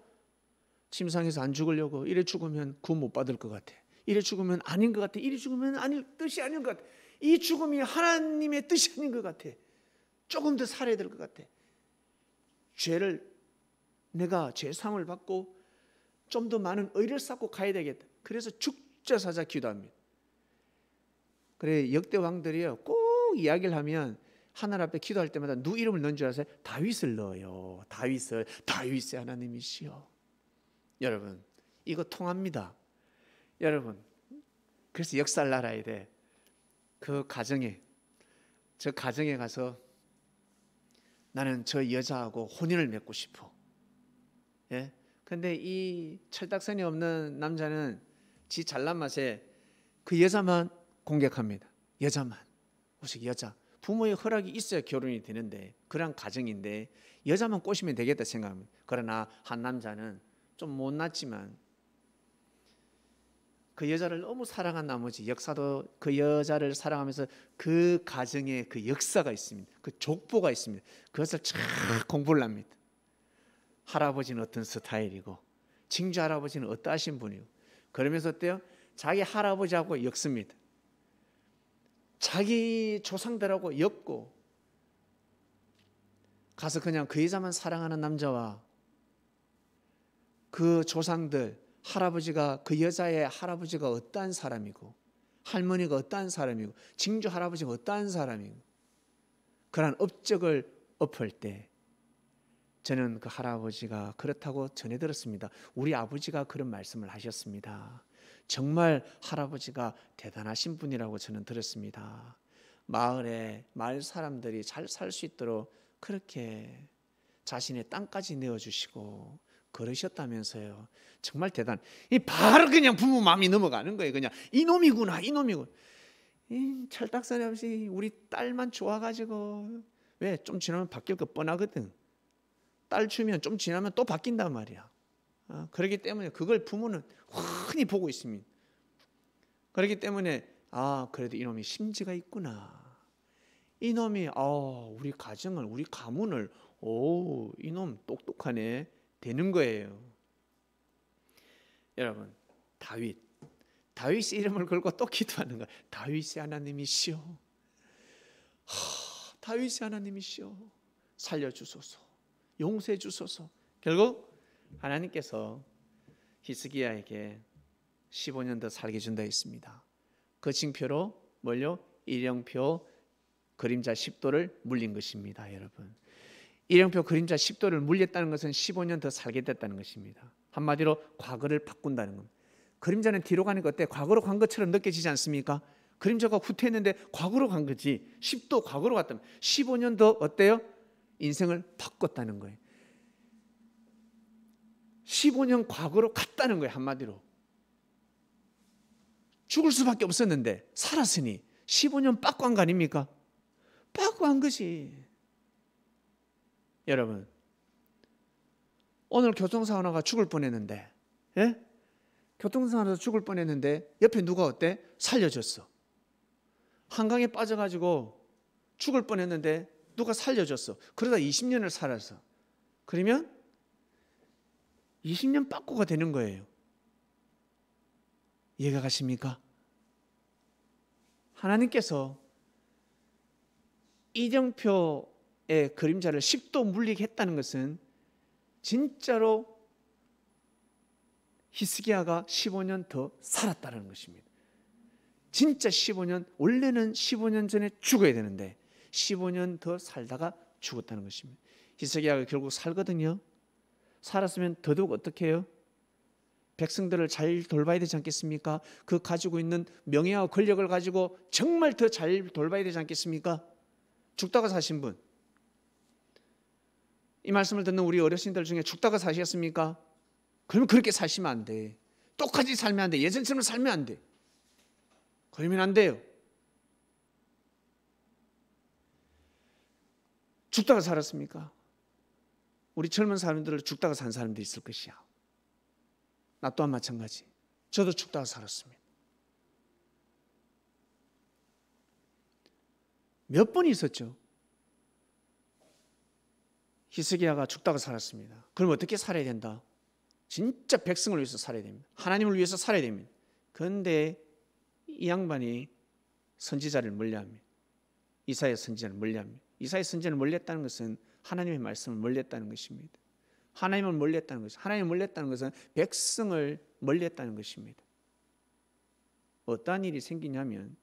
침상에서 안 죽으려고, 이래 죽으면 구원 못 받을 것 같아, 이래 죽으면 아닌 것 같아, 이래 죽으면 뜻이 아닌 것 같아, 이 죽음이 하나님의 뜻이 아닌 것 같아, 조금 더 살아야 될 것 같아, 내가 죄상을 받고 좀 더 많은 의를 쌓고 가야 되겠다. 그래서 죽자사자 기도합니다. 그래, 역대 왕들이요, 꼭 이야기를 하면 하늘 앞에 기도할 때마다 누구 이름을 넣은 줄 아세요? 다윗을 넣어요. 다윗의 하나님이시여. 여러분, 이거 통합니다. 여러분, 그래서 역사를 알아야 돼. 저 가정에 가서 나는 저 여자하고 혼인을 맺고 싶어. 예? 근데 이 철딱선이 없는 남자는 지 잘난 맛에 그 여자만 공격합니다. 여자만. 오직 여자. 부모의 허락이 있어야 결혼이 되는데, 그런 가정인데 여자만 꼬시면 되겠다 생각합니다. 그러나 한 남자는 좀 못났지만 그 여자를 너무 사랑한 나머지, 역사도 그 여자를 사랑하면서 그 가정에 그 역사가 있습니다. 그 족보가 있습니다. 그것을 쫙 공부를 합니다. 할아버지는 어떤 스타일이고, 증조 할아버지는 어떠하신 분이고, 그러면서 어때요? 자기 할아버지하고 엮습니다. 자기 조상들하고 엮고, 가서 그냥 그 여자만 사랑하는 남자와 그 조상들, 할아버지가, 그 여자의 할아버지가 어떠한 사람이고, 할머니가 어떠한 사람이고, 증조 할아버지가 어떠한 사람이고, 그러한 업적을 엎을 때 저는 그 할아버지가 그렇다고 전해 들었습니다. 우리 아버지가 그런 말씀을 하셨습니다. 정말 할아버지가 대단하신 분이라고 저는 들었습니다. 마을 사람들이 잘 살 수 있도록 그렇게 자신의 땅까지 내어주시고 그러셨다면서요. 정말 대단. 이 바로 그냥 부모 마음이 넘어가는 거예요. 그냥 이놈이구나. 이 철딱서니 없이 우리 딸만 좋아가지고, 왜? 좀 지나면 바뀔 거 뻔하거든. 딸 주면 좀 지나면 또 바뀐단 말이야. 그렇기 때문에 그걸 부모는 흔히 보고 있습니다. 그렇기 때문에 그래도 이놈이 심지가 있구나. 이놈이 우리 가정을, 우리 가문을, 이놈 똑똑하네 되는 거예요. 여러분, 다윗의 이름을 걸고 또 기도하는 거예요. 다윗의 하나님이시여, 다윗의 하나님이시여, 살려주소서, 용서해 주소서. 결국 하나님께서 히스기야에게 15년 더 살게 준다 했습니다. 그 징표로 뭘요? 일령표 그림자 10도를 물린 것입니다. 여러분, 일령표 그림자 10도를 물렸다는 것은 15년 더 살게 됐다는 것입니다. 한마디로 과거를 바꾼다는 겁니다. 그림자는 뒤로 가니까 어때? 과거로 간 것처럼 느껴지지 않습니까? 그림자가 후퇴했는데 과거로 간 거지. 10도 과거로 갔다면 15년 더 어때요? 인생을 바꿨다는 거예요. 15년 과거로 갔다는 거예요. 한마디로 죽을 수밖에 없었는데 살았으니 15년 빠꾸 한 거 아닙니까? 빠꾸 한 거지. 여러분, 오늘 교통사고 나가 죽을 뻔했는데, 예? 교통사고 나서 죽을 뻔했는데 옆에 누가 어때? 살려줬어. 한강에 빠져가지고 죽을 뻔했는데 누가 살려줬어. 그러다 20년을 살았어. 그러면 20년 빠꾸가 되는 거예요. 이해가 가십니까? 하나님께서 이정표의 그림자를 10도 물리게 했다는 것은 진짜로 히스기야가 15년 더 살았다는 것입니다. 진짜 15년, 원래는 15년 전에 죽어야 되는데 15년 더 살다가 죽었다는 것입니다. 히스기야가 결국 살거든요. 살았으면 더더욱 어떻게 해요? 백성들을 잘 돌봐야 되지 않겠습니까? 그 가지고 있는 명예와 권력을 가지고 정말 더 잘 돌봐야 되지 않겠습니까? 죽다가 사신 분, 이 말씀을 듣는 우리 어르신들 중에 죽다가 사셨습니까? 그러면 그렇게 사시면 안 돼. 똑같이 살면 안 돼. 예전처럼 살면 안 돼. 그러면 안 돼요. 죽다가 살았습니까? 우리 젊은 사람들은 죽다가 산 사람들이 있을 것이야. 나 또한 마찬가지. 저도 죽다가 살았습니다. 몇 번 있었죠. 히스기야가 죽다가 살았습니다. 그럼 어떻게 살아야 된다? 진짜 백성을 위해서 살아야 됩니다. 하나님을 위해서 살아야 됩니다. 그런데 이 양반이 선지자를 멀리합니다. 이사야 선지자를 멀리합니다. 이사야 선지자를 멀리했다는 것은 하나님의 말씀을 멀리했다는 것입니다. 하나님을 멀리했다는 것이, 하나님을 멀리했다는 것은 백성을 멀리했다는 것입니다. 어떠한 일이 생기냐면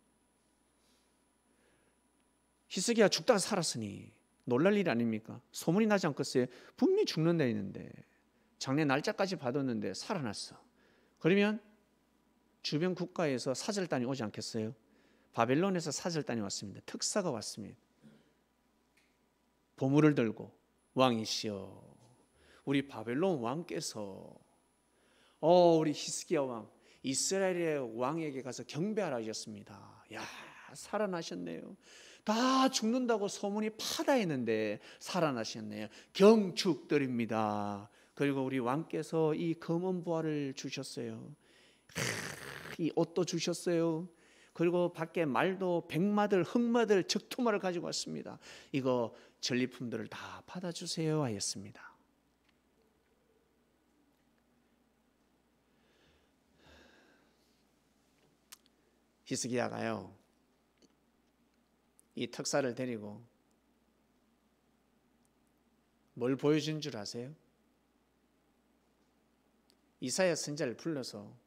히스기야 죽다가 살았으니 놀랄 일 아닙니까? 소문이 나지 않겠어요? 분명히 죽는다 했는데 장례 날짜까지 받았는데 살아났어. 그러면 주변 국가에서 사절단이 오지 않겠어요? 바벨론에서 사절단이 왔습니다. 특사가 왔습니다. 보물을 들고 왕이시여, 우리 바벨론 왕께서 우리 히스기야 왕, 이스라엘의 왕에게 가서 경배하라 하셨습니다. 야, 살아나셨네요. 다 죽는다고 소문이 파다했는데 살아나셨네요. 경축드립니다. 그리고 우리 왕께서 이 검은 보화를 주셨어요. 이 옷도 주셨어요. 그리고 밖에 말도 백마들, 흑마들, 적토마를 가지고 왔습니다. 이거 전리품들을 다 받아주세요 하였습니다. 히스기야가요, 이 특사를 데리고 뭘 보여준 줄 아세요? 이사야 선지자를 불러서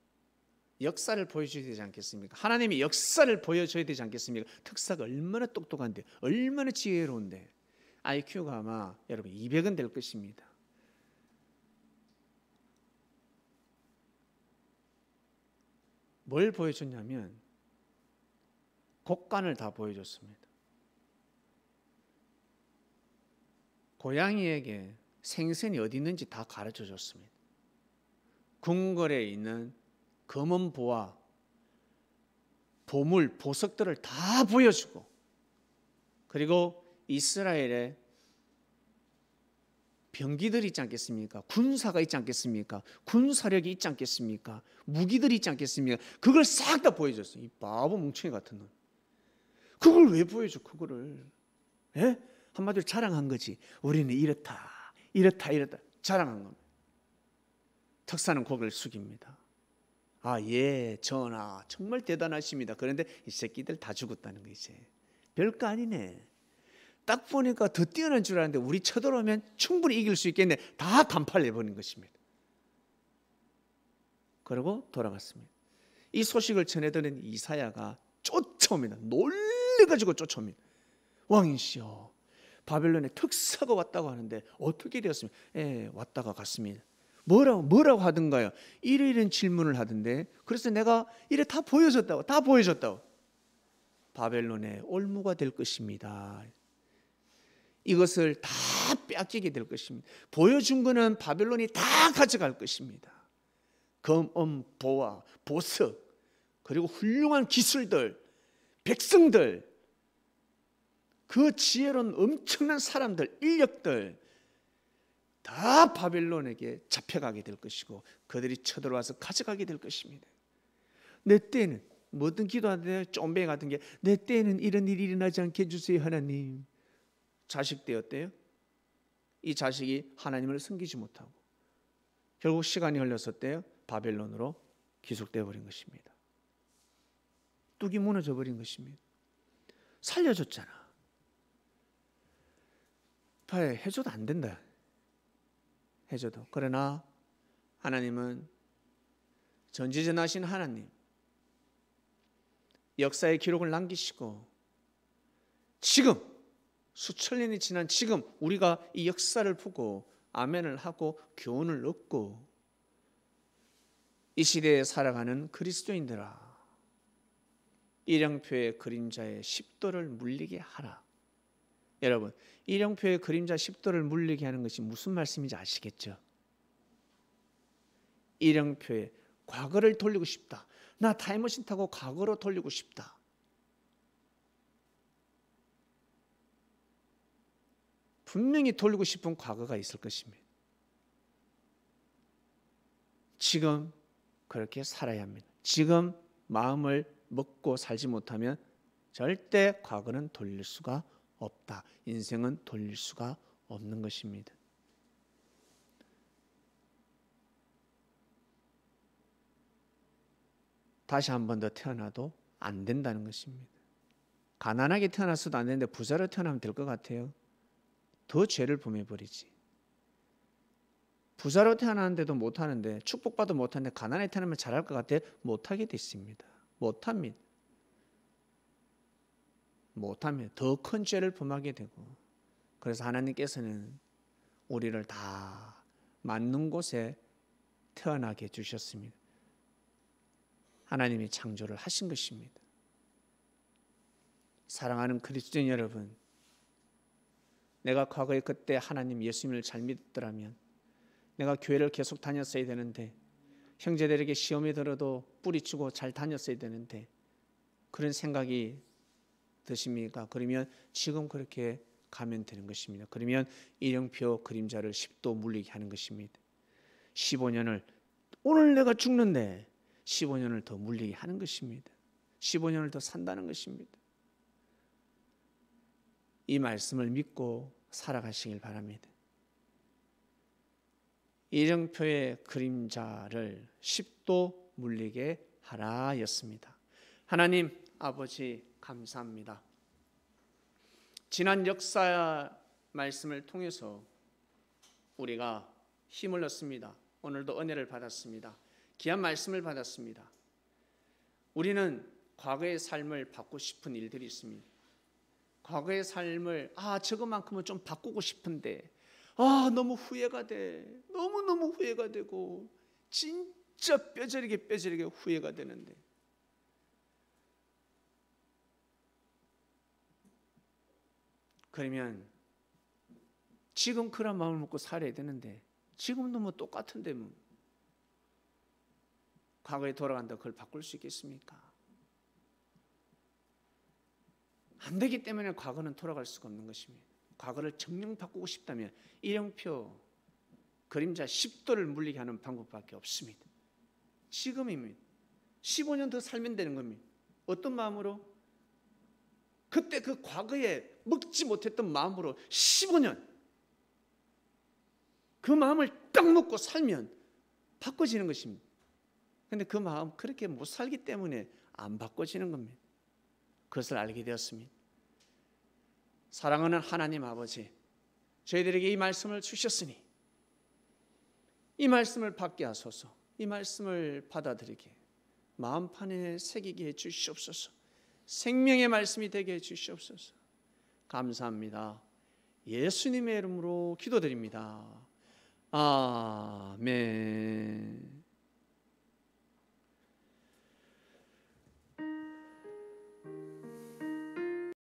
역사를 보여줘야 되지 않겠습니까? 하나님이 역사를 보여줘야 되지 않겠습니까? 특사가 얼마나 똑똑한데, 얼마나 지혜로운데, IQ가 아마 여러분 200은 될 것입니다. 뭘 보여줬냐면 곡간을 다 보여줬습니다. 고양이에게 생선이 어디 있는지 다 가르쳐 줬습니다. 궁궐에 있는 검은 보화, 보물, 보석들을 다 보여주고, 그리고 이스라엘의 병기들이 있지 않겠습니까? 군사가 있지 않겠습니까? 군사력이 있지 않겠습니까? 무기들이 있지 않겠습니까? 그걸 싹 다 보여줬어요. 이 바보 뭉청이 같은 놈. 그걸 왜 보여줘? 그거를. 예? 한마디로 자랑한 거지. 우리는 이렇다, 이렇다, 이렇다. 자랑한 겁니다. 특사는 고개를 숙입니다. 아, 예, 전하, 정말 대단하십니다. 그런데 이 새끼들 다 죽었다는 거 이제. 별거 아니네. 딱 보니까 더 뛰어난 줄 알았는데 우리 쳐들어오면 충분히 이길 수 있겠네. 다 간파해버린 것입니다. 그리고 돌아갔습니다. 이 소식을 전해드는 이사야가 쫓아옵니다. 놀래가지고 쫓아옵니다. 왕이시여, 바벨론에 특사가 왔다고 하는데 어떻게 되었습니까? 예, 왔다가 갔습니다. 뭐라고 하던가요? 이런 질문을 하던데, 그래서 내가 이래 다 보여줬다고. 바벨론의 올무가 될 것입니다. 이것을 다 빼앗기게 될 것입니다. 보여준 거는 바벨론이 다 가져갈 것입니다. 검, 보화, 보석, 그리고 훌륭한 기술들, 백성들, 그 지혜로운 엄청난 사람들, 인력들 다 바벨론에게 잡혀가게 될 것이고 그들이 쳐들어와서 가져가게 될 것입니다. 내 때는 뭐든 기도하는데 쫌뱅이 같은 게, 내 때는 이런 일이 일어나지 않게 해주세요 하나님. 자식 때였대요. 이 자식이 하나님을 섬기지 못하고 결국 시간이 흘렀을 때 바벨론으로 귀속되어 버린 것입니다. 뚝이 무너져 버린 것입니다. 살려줬잖아. 해줘도 안 된다. 해줘도. 그러나 하나님은 전지전하신 하나님, 역사의 기록을 남기시고 지금 수천 년이 지난 지금 우리가 이 역사를 보고 아멘을 하고 교훈을 얻고 이 시대에 살아가는 그리스도인들아, 일령표의 그림자의 10도를 물리게 하라. 여러분, 일령표의 그림자 10도를 물리게 하는 것이 무슨 말씀인지 아시겠죠? 일령표의 과거를 돌리고 싶다. 나 타임머신 타고 과거로 돌리고 싶다. 분명히 돌리고 싶은 과거가 있을 것입니다. 지금 그렇게 살아야 합니다. 지금 마음을 먹고 살지 못하면 절대 과거는 돌릴 수가 없다. 인생은 돌릴 수가 없는 것입니다. 다시 한 번 더 태어나도 안 된다는 것입니다. 가난하게 태어났어도 안 되는데 부자로 태어나면 될 것 같아요? 더 죄를 범해버리지. 부자로 태어났는데도 못하는데, 축복받도 못하는데 가난하게 태어나면 잘할 것 같아? 못하게 됐습니다. 못합니다. 더 큰 죄를 범하게 되고, 그래서 하나님께서는 우리를 다 맞는 곳에 태어나게 해주셨습니다. 하나님이 창조를 하신 것입니다. 사랑하는 그리스도인 여러분, 내가 과거에 그때 하나님 예수님을 잘 믿었더라면 내가 교회를 계속 다녔어야 되는데, 형제들에게 시험이 들어도 뿌리치고 잘 다녔어야 되는데, 그런 생각이 드십니까? 그러면 지금 그렇게 가면 되는 것입니다. 그러면 일령표 그림자를 10도 물리게 하는 것입니다. 15년을, 오늘 내가 죽는데 15년을 더 물리게 하는 것입니다. 15년을 더 산다는 것입니다. 이 말씀을 믿고 살아가시길 바랍니다. 일령표의 그림자를 10도 물리게 하라였습니다. 하나님 아버지 감사합니다. 지난 역사 말씀을 통해서 우리가 힘을 얻습니다. 오늘도 은혜를 받았습니다. 귀한 말씀을 받았습니다. 우리는 과거의 삶을 바꾸고 싶은 일들이 있습니다. 과거의 삶을 저것만큼은 좀 바꾸고 싶은데 너무 후회가 돼. 너무너무 후회가 되고 진짜 뼈저리게 후회가 되는데, 그러면 지금 그런 마음을 먹고 살아야 되는데 지금도 뭐 똑같은데 뭐 과거에 돌아간다 그걸 바꿀 수 있겠습니까? 안 되기 때문에 과거는 돌아갈 수가 없는 것입니다. 과거를 정령 바꾸고 싶다면 일령표 그림자 10도를 물리게 하는 방법밖에 없습니다. 지금입니다. 15년 더 살면 되는 겁니다. 어떤 마음으로? 그때 그 과거에 먹지 못했던 마음으로 15년 그 마음을 딱 먹고 살면 바꿔지는 것입니다. 그런데 그 마음 그렇게 못 살기 때문에 안 바꿔지는 겁니다. 그것을 알게 되었습니다. 사랑하는 하나님 아버지, 저희들에게 이 말씀을 주셨으니 이 말씀을 받게 하소서. 이 말씀을 받아들이게 마음판에 새기게 해주시옵소서. 생명의 말씀이 되게 해주시옵소서. 감사합니다. 예수님의 이름으로 기도드립니다. 아멘.